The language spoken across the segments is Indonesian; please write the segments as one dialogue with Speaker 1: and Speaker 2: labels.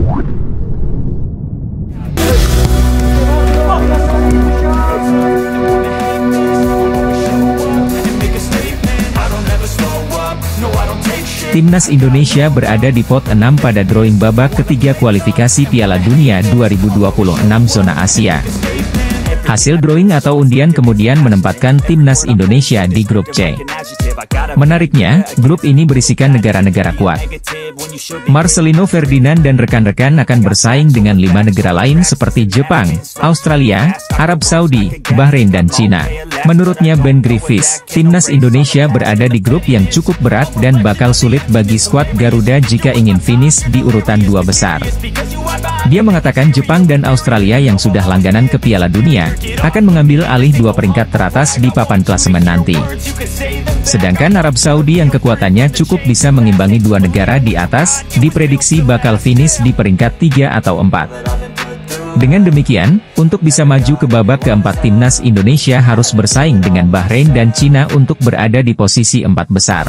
Speaker 1: Timnas Indonesia berada di pot 6 pada drawing babak ketiga kualifikasi Piala Dunia 2026 zona Asia. Hasil drawing atau undian kemudian menempatkan Timnas Indonesia di grup C. Menariknya, grup ini berisikan negara-negara kuat. Marcelino Ferdinand dan rekan-rekan akan bersaing dengan 5 negara lain seperti Jepang, Australia, Arab Saudi, Bahrain dan Cina. Menurutnya Ben Griffiths, Timnas Indonesia berada di grup yang cukup berat dan bakal sulit bagi skuad Garuda jika ingin finish di urutan 2 besar. Dia mengatakan Jepang dan Australia yang sudah langganan ke Piala Dunia, akan mengambil alih 2 peringkat teratas di papan klasemen nanti. Sedangkan Arab Saudi yang kekuatannya cukup bisa mengimbangi 2 negara di atas, diprediksi bakal finish di peringkat 3 atau 4. Dengan demikian, untuk bisa maju ke babak keempat Timnas Indonesia harus bersaing dengan Bahrain dan Cina untuk berada di posisi 4 besar.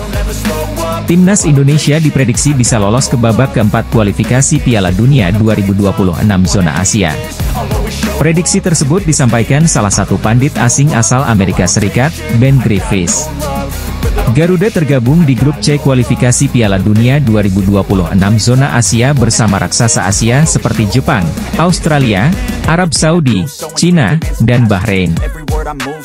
Speaker 1: Timnas Indonesia diprediksi bisa lolos ke babak keempat kualifikasi Piala Dunia 2026 zona Asia. Prediksi tersebut disampaikan salah satu pandit asing asal Amerika Serikat, Ben Griffiths. Garuda tergabung di grup C kualifikasi Piala Dunia 2026 zona Asia bersama raksasa Asia seperti Jepang, Australia, Arab Saudi, Cina, dan Bahrain.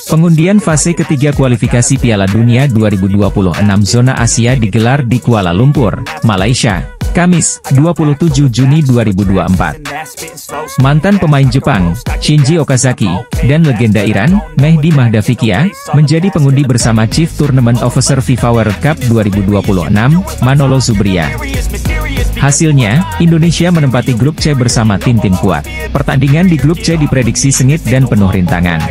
Speaker 1: Pengundian fase ketiga kualifikasi Piala Dunia 2026 zona Asia digelar di Kuala Lumpur, Malaysia, Kamis, 27 Juni 2024. Mantan pemain Jepang, Shinji Okazaki, dan legenda Iran, Mehdi Mahdavikia, menjadi pengundi bersama Chief Tournament Officer FIFA World Cup 2026, Manolo Zubria. Hasilnya, Indonesia menempati grup C bersama tim-tim kuat. Pertandingan di grup C diprediksi sengit dan penuh rintangan.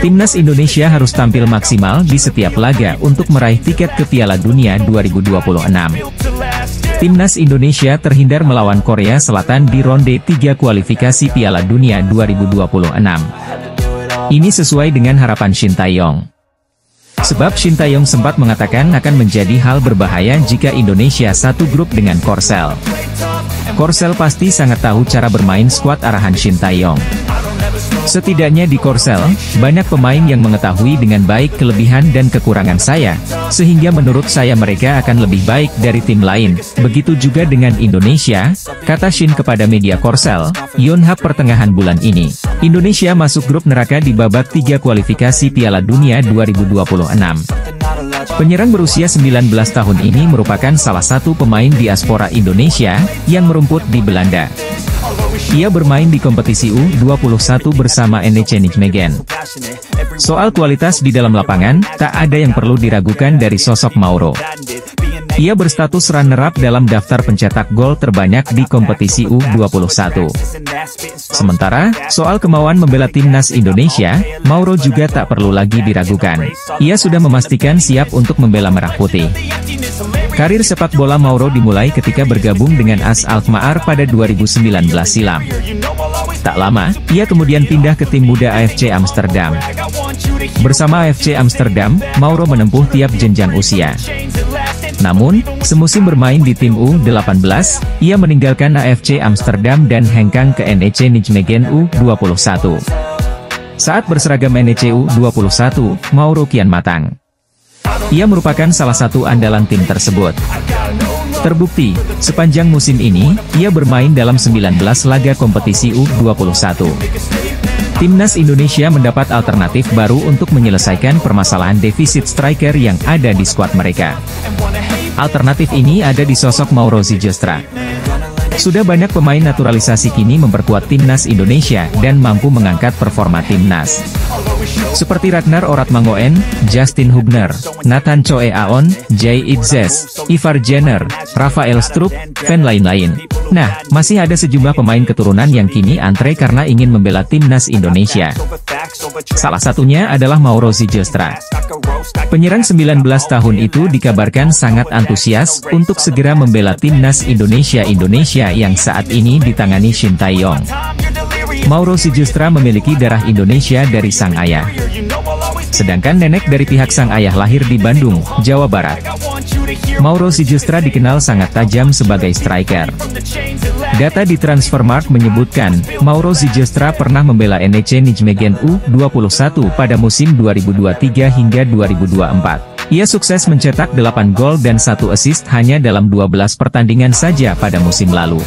Speaker 1: Timnas Indonesia harus tampil maksimal di setiap laga untuk meraih tiket ke Piala Dunia 2026. Timnas Indonesia terhindar melawan Korea Selatan di ronde 3 kualifikasi Piala Dunia 2026. Ini sesuai dengan harapan Shin Tae-yong. Sebab Shin Tae-yong sempat mengatakan akan menjadi hal berbahaya jika Indonesia satu grup dengan Korsel. Korsel pasti sangat tahu cara bermain skuad arahan Shin Tae-yong. Setidaknya di Korsel, banyak pemain yang mengetahui dengan baik kelebihan dan kekurangan saya, sehingga menurut saya mereka akan lebih baik dari tim lain. Begitu juga dengan Indonesia, kata Shin kepada media Korsel, Yonhap pertengahan bulan ini. Indonesia masuk grup neraka di babak 3 kualifikasi Piala Dunia 2026. Penyerang berusia 19 tahun ini merupakan salah satu pemain diaspora Indonesia, yang merumput di Belanda. Ia bermain di kompetisi U21 bersama NEC Nijmegen. Soal kualitas di dalam lapangan, tak ada yang perlu diragukan dari sosok Mauro. Ia berstatus runner-up dalam daftar pencetak gol terbanyak di kompetisi U21. Sementara, soal kemauan membela timnas Indonesia, Mauro juga tak perlu lagi diragukan. Ia sudah memastikan siap untuk membela Merah Putih. Karir sepak bola Mauro dimulai ketika bergabung dengan AS Alkmaar pada 2019 silam. Tak lama, ia kemudian pindah ke tim muda AFC Amsterdam. Bersama AFC Amsterdam, Mauro menempuh tiap jenjang usia. Namun, semusim bermain di tim U18, ia meninggalkan AFC Amsterdam dan hengkang ke NEC Nijmegen U21. Saat berseragam NEC U21, Mauro kian matang. Ia merupakan salah satu andalan tim tersebut. Terbukti, sepanjang musim ini, ia bermain dalam 19 laga kompetisi U21. Timnas Indonesia mendapat alternatif baru untuk menyelesaikan permasalahan defisit striker yang ada di skuad mereka. Alternatif ini ada di sosok Mauro Zylstra. Sudah banyak pemain naturalisasi kini memperkuat timnas Indonesia dan mampu mengangkat performa timnas. Seperti Ragnar Oratmangoen, Justin Hubner, Nathan Choe Aon, Jay Itzes, Ivar Jenner, Rafael Strupp, dan lain-lain. Nah, masih ada sejumlah pemain keturunan yang kini antre karena ingin membela timnas Indonesia. Salah satunya adalah Mauro Zylstra. Penyerang 19 tahun itu dikabarkan sangat antusias untuk segera membela timnas Indonesia yang saat ini ditangani Shin Tae-yong. Mauro Zylstra memiliki darah Indonesia dari sang ayah. Sedangkan nenek dari pihak sang ayah lahir di Bandung, Jawa Barat. Mauro Sijustra dikenal sangat tajam sebagai striker. Data di Transfermarkt menyebutkan, Mauro Sijustra pernah membela NEC Nijmegen U21 pada musim 2023 hingga 2024. Ia sukses mencetak 8 gol dan 1 assist hanya dalam 12 pertandingan saja pada musim lalu.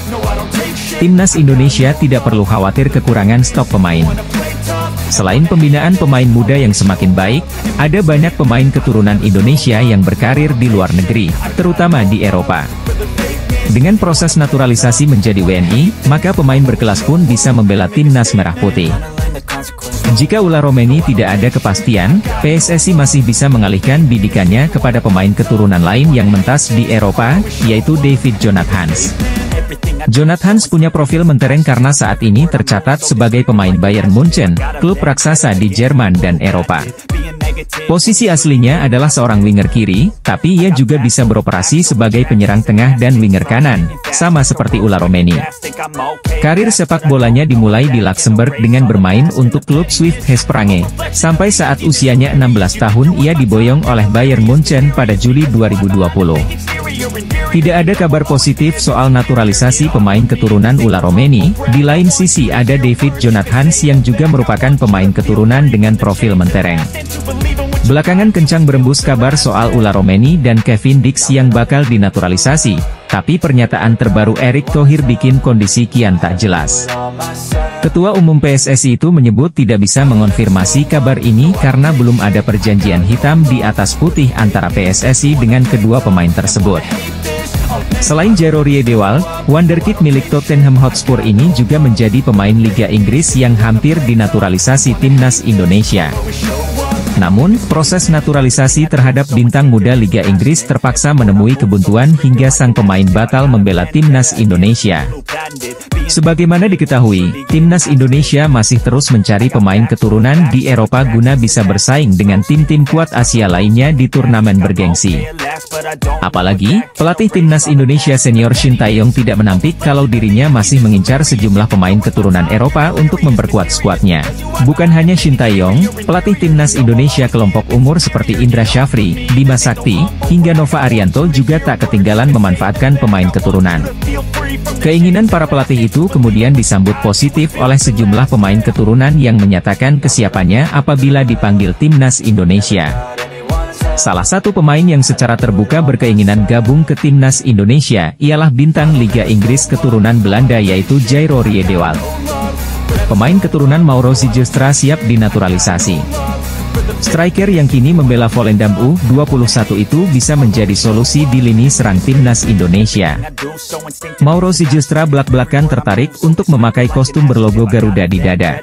Speaker 1: Timnas Indonesia tidak perlu khawatir kekurangan stok pemain. Selain pembinaan pemain muda yang semakin baik, ada banyak pemain keturunan Indonesia yang berkarir di luar negeri, terutama di Eropa. Dengan proses naturalisasi menjadi WNI, maka pemain berkelas pun bisa membela timnas merah putih. Jika Ula Romeni tidak ada kepastian, PSSI masih bisa mengalihkan bidikannya kepada pemain keturunan lain yang mentas di Eropa, yaitu David Jonathans. Jonathans punya profil mentereng karena saat ini tercatat sebagai pemain Bayern Munchen, klub raksasa di Jerman dan Eropa. Posisi aslinya adalah seorang winger kiri, tapi ia juga bisa beroperasi sebagai penyerang tengah dan winger kanan, sama seperti Ula Romeni. Karir sepak bolanya dimulai di Luxembourg dengan bermain untuk klub Swift Hesperange. Sampai saat usianya 16 tahun ia diboyong oleh Bayern Munchen pada Juli 2020. Tidak ada kabar positif soal naturalisasi pemain keturunan Ula Romeni, di lain sisi ada David Jonathans yang juga merupakan pemain keturunan dengan profil mentereng. Belakangan kencang berembus kabar soal Ula Romeni dan Kevin Dix yang bakal dinaturalisasi, tapi pernyataan terbaru Erick Thohir bikin kondisi kian tak jelas. Ketua Umum PSSI itu menyebut tidak bisa mengonfirmasi kabar ini karena belum ada perjanjian hitam di atas putih antara PSSI dengan kedua pemain tersebut. Selain Jairo Riedewald, wonderkid milik Tottenham Hotspur ini juga menjadi pemain Liga Inggris yang hampir dinaturalisasi timnas Indonesia. Namun, proses naturalisasi terhadap bintang muda Liga Inggris terpaksa menemui kebuntuan hingga sang pemain batal membela timnas Indonesia. Sebagaimana diketahui, timnas Indonesia masih terus mencari pemain keturunan di Eropa guna bisa bersaing dengan tim-tim kuat Asia lainnya di turnamen bergengsi. Apalagi, pelatih timnas Indonesia senior Shin Tae-yong tidak menampik kalau dirinya masih mengincar sejumlah pemain keturunan Eropa untuk memperkuat skuadnya. Bukan hanya Shin Tae-yong, pelatih timnas Indonesia kelompok umur seperti Indra Syafri, Bima Sakti, hingga Nova Arianto juga tak ketinggalan memanfaatkan pemain keturunan. Keinginan para pelatih itu kemudian disambut positif oleh sejumlah pemain keturunan yang menyatakan kesiapannya apabila dipanggil timnas Indonesia. Salah satu pemain yang secara terbuka berkeinginan gabung ke timnas Indonesia ialah bintang Liga Inggris keturunan Belanda yaitu Jairo Riedewald. Pemain keturunan Mauro Sijustra siap dinaturalisasi. Striker yang kini membela Volendam U21 itu bisa menjadi solusi di lini serang timnas Indonesia. Mauro Sijustra belak-belakan tertarik untuk memakai kostum berlogo Garuda di dada.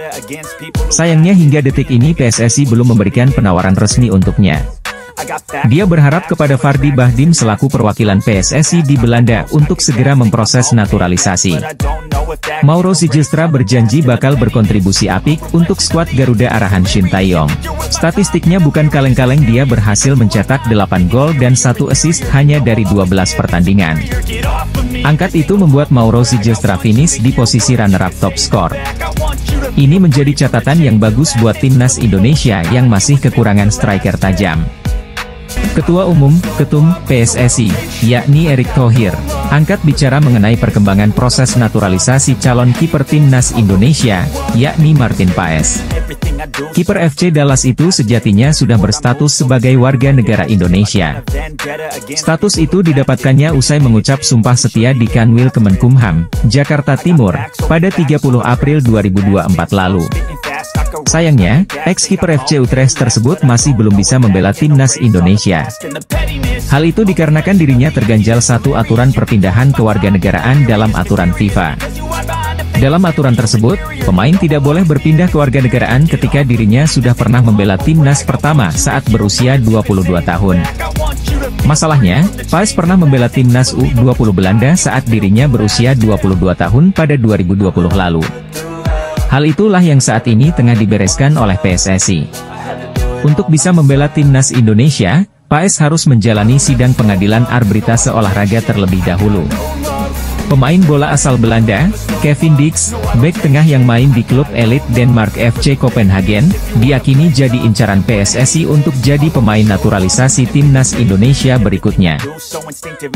Speaker 1: Sayangnya hingga detik ini PSSI belum memberikan penawaran resmi untuknya. Dia berharap kepada Fardi Bahdim selaku perwakilan PSSI di Belanda untuk segera memproses naturalisasi. Mauro Sijustra berjanji bakal berkontribusi apik untuk skuad Garuda arahan Shin Tae-yong. Statistiknya bukan kaleng-kaleng, dia berhasil mencetak 8 gol dan 1 assist hanya dari 12 pertandingan. Angkat itu membuat Mauro Sijustra finish di posisi runner-up top skor. Ini menjadi catatan yang bagus buat timnas Indonesia yang masih kekurangan striker tajam. Ketua Umum, Ketum, PSSI, yakni Erick Thohir, angkat bicara mengenai perkembangan proses naturalisasi calon kiper timnas Indonesia, yakni Martin Paes. Kiper FC Dallas itu sejatinya sudah berstatus sebagai warga negara Indonesia. Status itu didapatkannya usai mengucap sumpah setia di Kanwil Kemenkumham, Jakarta Timur, pada 30 April 2024 lalu. Sayangnya, ex-kiper FC Utrecht tersebut masih belum bisa membela timnas Indonesia. Hal itu dikarenakan dirinya terganjal satu aturan perpindahan kewarganegaraan dalam aturan FIFA. Dalam aturan tersebut, pemain tidak boleh berpindah kewarganegaraan ketika dirinya sudah pernah membela timnas pertama saat berusia 22 tahun. Masalahnya, Paes pernah membela timnas U20 Belanda saat dirinya berusia 22 tahun pada 2020 lalu. Hal itulah yang saat ini tengah dibereskan oleh PSSI. Untuk bisa membela timnas Indonesia, Paes harus menjalani sidang pengadilan arbitrase olahraga terlebih dahulu. Pemain bola asal Belanda, Kevin Dix, bek tengah yang main di klub elit Denmark FC Copenhagen, diakini jadi incaran PSSI untuk jadi pemain naturalisasi timnas Indonesia berikutnya.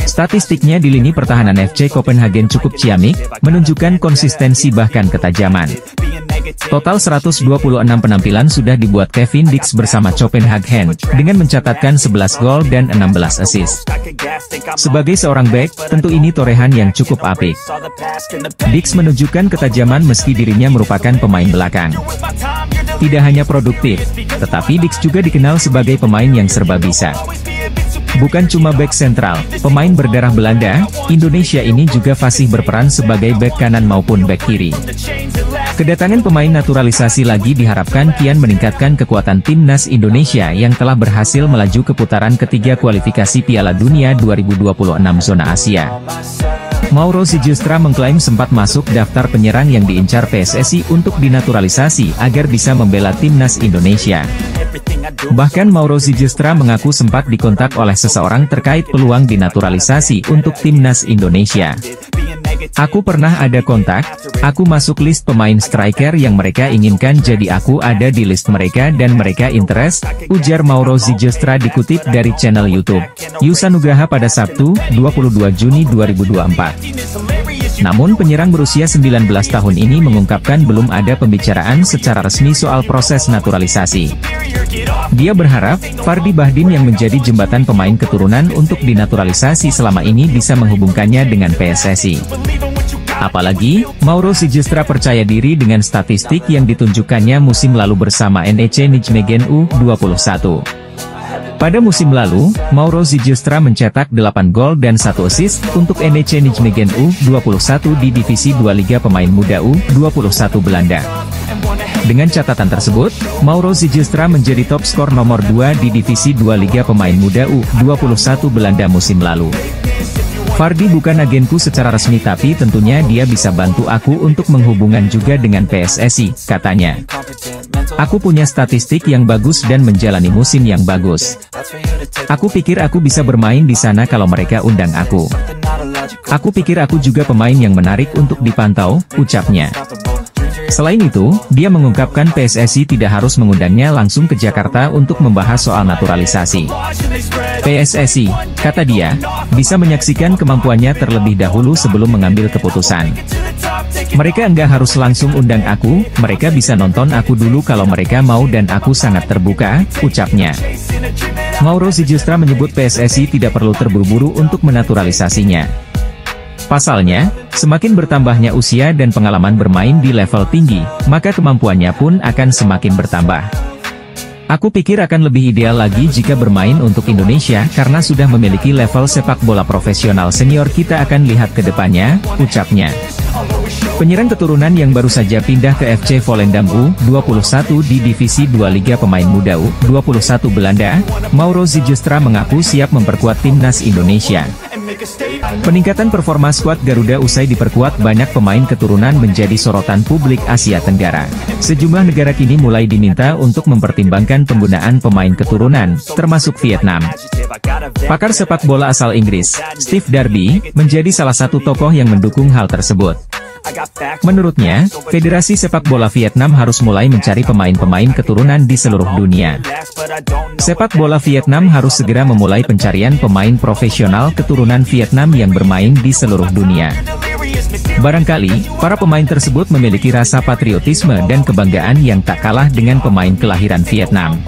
Speaker 1: Statistiknya di lini pertahanan FC Copenhagen cukup ciamik, menunjukkan konsistensi bahkan ketajaman. Total 126 penampilan sudah dibuat Kevin Dix bersama Copenhagen, dengan mencatatkan 11 gol dan 16 assist. Sebagai seorang bek, tentu ini torehan yang cukup apik. Dix menunjukkan ketajaman meski dirinya merupakan pemain belakang. Tidak hanya produktif, tetapi Dix juga dikenal sebagai pemain yang serba bisa. Bukan cuma bek sentral, pemain berdarah Belanda, Indonesia ini juga fasih berperan sebagai bek kanan maupun bek kiri. Kedatangan pemain naturalisasi lagi diharapkan kian meningkatkan kekuatan timnas Indonesia yang telah berhasil melaju ke putaran ketiga kualifikasi Piala Dunia 2026 zona Asia. Mauro Sijustra mengklaim sempat masuk daftar penyerang yang diincar PSSI untuk dinaturalisasi agar bisa membela timnas Indonesia. Bahkan Mauro Sijustra mengaku sempat dikontak oleh seseorang terkait peluang dinaturalisasi untuk timnas Indonesia. Aku pernah ada kontak, aku masuk list pemain striker yang mereka inginkan jadi aku ada di list mereka dan mereka interest, ujar Mauro Sijustra dikutip dari channel YouTube Yusa Nugraha pada Sabtu, 22 Juni 2024. Namun penyerang berusia 19 tahun ini mengungkapkan belum ada pembicaraan secara resmi soal proses naturalisasi. Dia berharap, Fardi Bahdim yang menjadi jembatan pemain keturunan untuk dinaturalisasi selama ini bisa menghubungkannya dengan PSSI. Apalagi, Mauro Sijustra percaya diri dengan statistik yang ditunjukkannya musim lalu bersama NEC Nijmegen U21. Pada musim lalu, Mauro Sijustra mencetak 8 gol dan 1 assist untuk NEC Nijmegen U21 di Divisi 2 Liga Pemain Muda U21 Belanda. Dengan catatan tersebut, Mauro Sijustra menjadi top skor nomor 2 di Divisi 2 Liga Pemain Muda U21 Belanda musim lalu. Fardi bukan agenku secara resmi tapi tentunya dia bisa bantu aku untuk menghubungkan juga dengan PSSI, katanya. Aku punya statistik yang bagus dan menjalani musim yang bagus. Aku pikir aku bisa bermain di sana kalau mereka undang aku. Aku pikir aku juga pemain yang menarik untuk dipantau, ucapnya. Selain itu, dia mengungkapkan PSSI tidak harus mengundangnya langsung ke Jakarta untuk membahas soal naturalisasi. PSSI, kata dia, bisa menyaksikan kemampuannya terlebih dahulu sebelum mengambil keputusan. Mereka enggak harus langsung undang aku, mereka bisa nonton aku dulu kalau mereka mau dan aku sangat terbuka, ucapnya. Mauro Sijustra menyebut PSSI tidak perlu terburu-buru untuk menaturalisasinya. Pasalnya, semakin bertambahnya usia dan pengalaman bermain di level tinggi, maka kemampuannya pun akan semakin bertambah. Aku pikir akan lebih ideal lagi jika bermain untuk Indonesia karena sudah memiliki level sepak bola profesional senior kita akan lihat ke depannya, ucapnya. Penyerang keturunan yang baru saja pindah ke FC Volendam U21 di Divisi 2 Liga Pemain Muda U21 Belanda, Mauro Sijustra mengaku siap memperkuat timnas Indonesia. Peningkatan performa skuad Garuda usai diperkuat banyak pemain keturunan menjadi sorotan publik Asia Tenggara. Sejumlah negara kini mulai diminta untuk mempertimbangkan penggunaan pemain keturunan, termasuk Vietnam. Pakar sepak bola asal Inggris, Steve Darby, menjadi salah satu tokoh yang mendukung hal tersebut. Menurutnya, Federasi Sepak Bola Vietnam harus mulai mencari pemain-pemain keturunan di seluruh dunia. Sepak bola Vietnam harus segera memulai pencarian pemain profesional keturunan Vietnam yang bermain di seluruh dunia. Barangkali, para pemain tersebut memiliki rasa patriotisme dan kebanggaan yang tak kalah dengan pemain kelahiran Vietnam.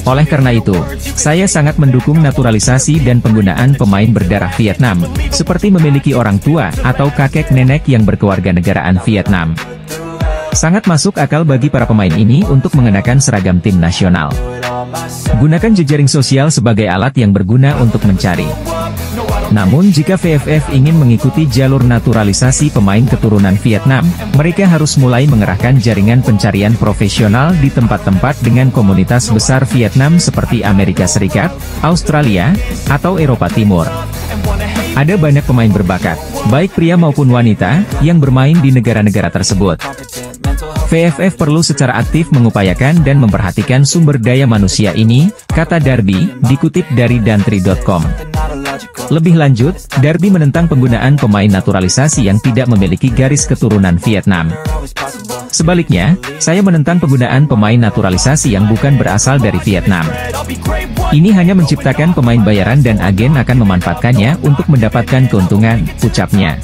Speaker 1: Oleh karena itu, saya sangat mendukung naturalisasi dan penggunaan pemain berdarah Vietnam, seperti memiliki orang tua atau kakek nenek yang berkewarganegaraan Vietnam. Sangat masuk akal bagi para pemain ini untuk mengenakan seragam tim nasional. Gunakan jejaring sosial sebagai alat yang berguna untuk mencari. Namun jika VFF ingin mengikuti jalur naturalisasi pemain keturunan Vietnam, mereka harus mulai mengerahkan jaringan pencarian profesional di tempat-tempat dengan komunitas besar Vietnam seperti Amerika Serikat, Australia, atau Eropa Timur. Ada banyak pemain berbakat, baik pria maupun wanita, yang bermain di negara-negara tersebut. VFF perlu secara aktif mengupayakan dan memperhatikan sumber daya manusia ini, kata Darby, dikutip dari dantri.com. Lebih lanjut, Darby menentang penggunaan pemain naturalisasi yang tidak memiliki garis keturunan Vietnam. Sebaliknya, saya menentang penggunaan pemain naturalisasi yang bukan berasal dari Vietnam. Ini hanya menciptakan pemain bayaran dan agen akan memanfaatkannya untuk mendapatkan keuntungan, ucapnya.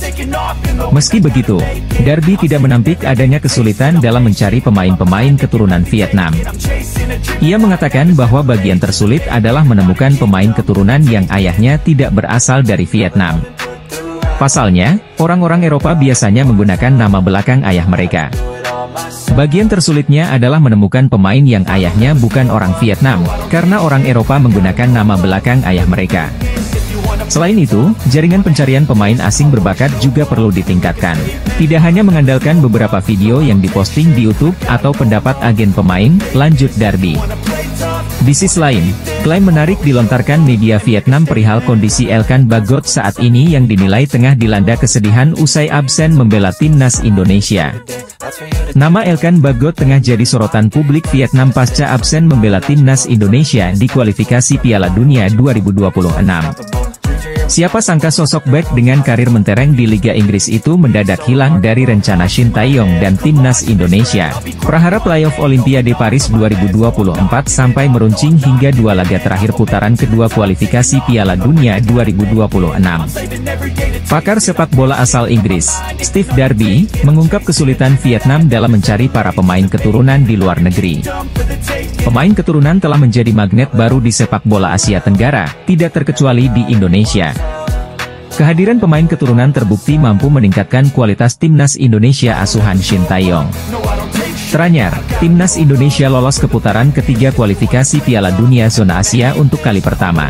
Speaker 1: Meski begitu, Darby tidak menampik adanya kesulitan dalam mencari pemain-pemain keturunan Vietnam. Ia mengatakan bahwa bagian tersulit adalah menemukan pemain keturunan yang ayahnya tidak berasal dari Vietnam. Pasalnya, orang-orang Eropa biasanya menggunakan nama belakang ayah mereka. Bagian tersulitnya adalah menemukan pemain yang ayahnya bukan orang Vietnam, karena orang Eropa menggunakan nama belakang ayah mereka. Selain itu, jaringan pencarian pemain asing berbakat juga perlu ditingkatkan. Tidak hanya mengandalkan beberapa video yang diposting di YouTube atau pendapat agen pemain, lanjut Darby. Di sisi lain, klaim menarik dilontarkan media Vietnam perihal kondisi Elkan Bagot saat ini yang dinilai tengah dilanda kesedihan usai absen membela timnas Indonesia. Nama Elkan Bagot tengah jadi sorotan publik Vietnam pasca absen membela timnas Indonesia di kualifikasi Piala Dunia 2026. Siapa sangka sosok bek dengan karir mentereng di Liga Inggris itu mendadak hilang dari rencana Shin Tae-yong dan timnas Indonesia. Prahara playoff Olimpiade Paris 2024 sampai meruncing hingga 2 laga terakhir putaran kedua kualifikasi Piala Dunia 2026. Pakar sepak bola asal Inggris, Steve Darby, mengungkap kesulitan Vietnam dalam mencari para pemain keturunan di luar negeri. Pemain keturunan telah menjadi magnet baru di sepak bola Asia Tenggara, tidak terkecuali di Indonesia. Kehadiran pemain keturunan terbukti mampu meningkatkan kualitas timnas Indonesia asuhan Shin Tae-yong. Teranyar, timnas Indonesia lolos ke putaran ketiga kualifikasi Piala Dunia Zona Asia untuk kali pertama.